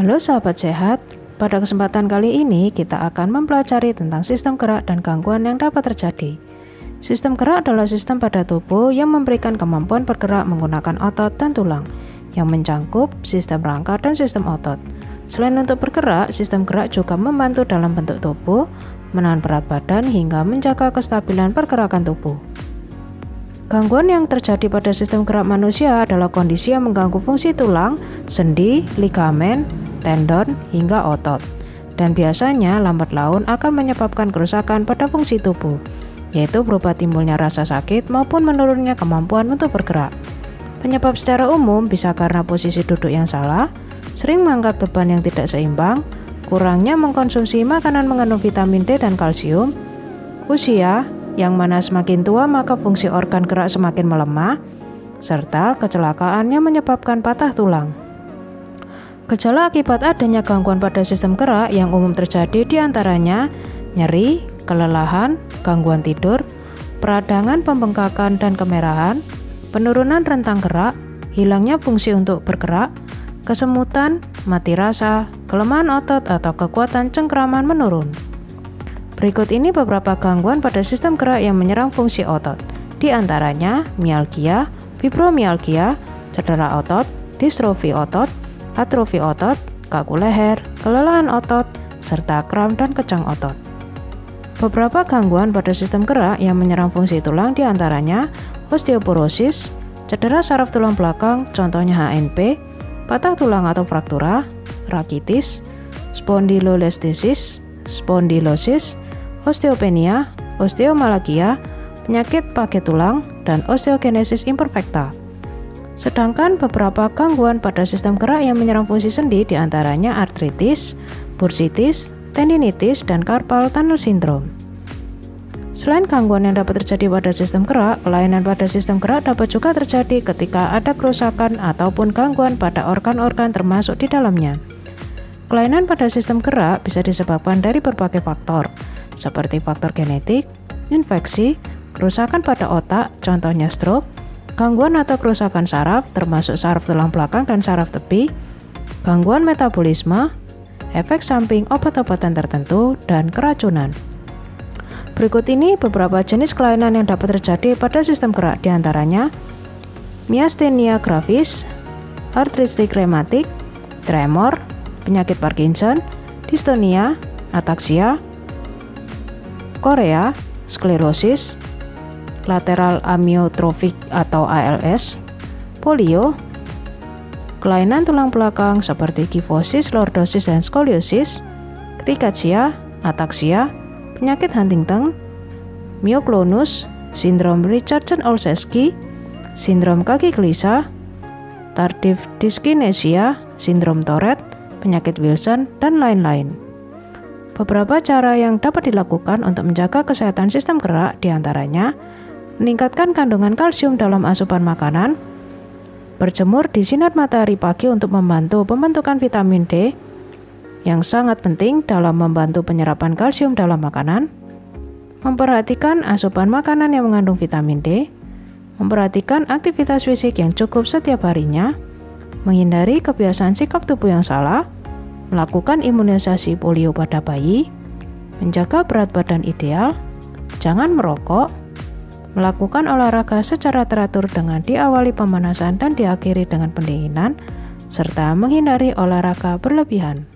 Halo sahabat sehat, pada kesempatan kali ini kita akan mempelajari tentang sistem gerak dan gangguan yang dapat terjadi. Sistem gerak adalah sistem pada tubuh yang memberikan kemampuan bergerak menggunakan otot dan tulang, yang mencangkup sistem rangka dan sistem otot. Selain untuk bergerak, sistem gerak juga membantu dalam bentuk tubuh, menahan berat badan hingga menjaga kestabilan pergerakan tubuh. Gangguan yang terjadi pada sistem gerak manusia adalah kondisi yang mengganggu fungsi tulang, sendi, ligamen, tendon, hingga otot. Dan biasanya lambat laun akan menyebabkan kerusakan pada fungsi tubuh, yaitu berupa timbulnya rasa sakit maupun menurunnya kemampuan untuk bergerak. Penyebab secara umum bisa karena posisi duduk yang salah, sering mengangkat beban yang tidak seimbang, kurangnya mengkonsumsi makanan mengandung vitamin D dan kalsium, usia, yang mana semakin tua maka fungsi organ gerak semakin melemah, serta kecelakaan yang menyebabkan patah tulang. Gejala akibat adanya gangguan pada sistem gerak yang umum terjadi diantaranya nyeri, kelelahan, gangguan tidur, peradangan, pembengkakan dan kemerahan, penurunan rentang gerak, hilangnya fungsi untuk bergerak, kesemutan, mati rasa, kelemahan otot atau kekuatan cengkeraman menurun. Berikut ini beberapa gangguan pada sistem gerak yang menyerang fungsi otot, di antaranya mialgia, fibromialgia, cedera otot, distrofi otot, atrofi otot, kaku leher, kelelahan otot, serta kram dan kejang otot. Beberapa gangguan pada sistem gerak yang menyerang fungsi tulang diantaranya osteoporosis, cedera saraf tulang belakang, contohnya HNP, patah tulang atau fraktura, rakitis, spondylolestesis, spondylosis, osteopenia, osteomalagia, penyakit paget tulang, dan osteogenesis imperfecta. Sedangkan beberapa gangguan pada sistem gerak yang menyerang fungsi sendi diantaranya artritis, bursitis, tendinitis, dan carpal tunnel syndrome. Selain gangguan yang dapat terjadi pada sistem gerak, kelainan pada sistem gerak dapat juga terjadi ketika ada kerusakan ataupun gangguan pada organ-organ termasuk di dalamnya. Kelainan pada sistem gerak bisa disebabkan dari berbagai faktor, seperti faktor genetik, infeksi, kerusakan pada otak, contohnya stroke, gangguan atau kerusakan saraf, termasuk saraf tulang belakang dan saraf tepi, gangguan metabolisme, efek samping obat-obatan tertentu, dan keracunan. Berikut ini beberapa jenis kelainan yang dapat terjadi pada sistem gerak, diantaranya miastenia gravis, artritik rematik, tremor, penyakit Parkinson, distonia, ataksia, korea, sklerosis, lateral amyotrofik atau ALS, polio, kelainan tulang belakang seperti kifosis, lordosis, dan skoliosis, rickettsia, ataksia, penyakit Huntington, myoklonus, sindrom Richardson-Olszewski, sindrom kaki gelisah, tardive dyskinesia, sindrom Tourette, penyakit Wilson, dan lain-lain. Beberapa cara yang dapat dilakukan untuk menjaga kesehatan sistem gerak diantaranya meningkatkan kandungan kalsium dalam asupan makanan, berjemur di sinar matahari pagi untuk membantu pembentukan vitamin D yang sangat penting dalam membantu penyerapan kalsium dalam makanan, memperhatikan asupan makanan yang mengandung vitamin D, memperhatikan aktivitas fisik yang cukup setiap harinya, menghindari kebiasaan sikap tubuh yang salah, melakukan imunisasi polio pada bayi, menjaga berat badan ideal, jangan merokok, melakukan olahraga secara teratur dengan diawali pemanasan dan diakhiri dengan pendinginan, serta menghindari olahraga berlebihan.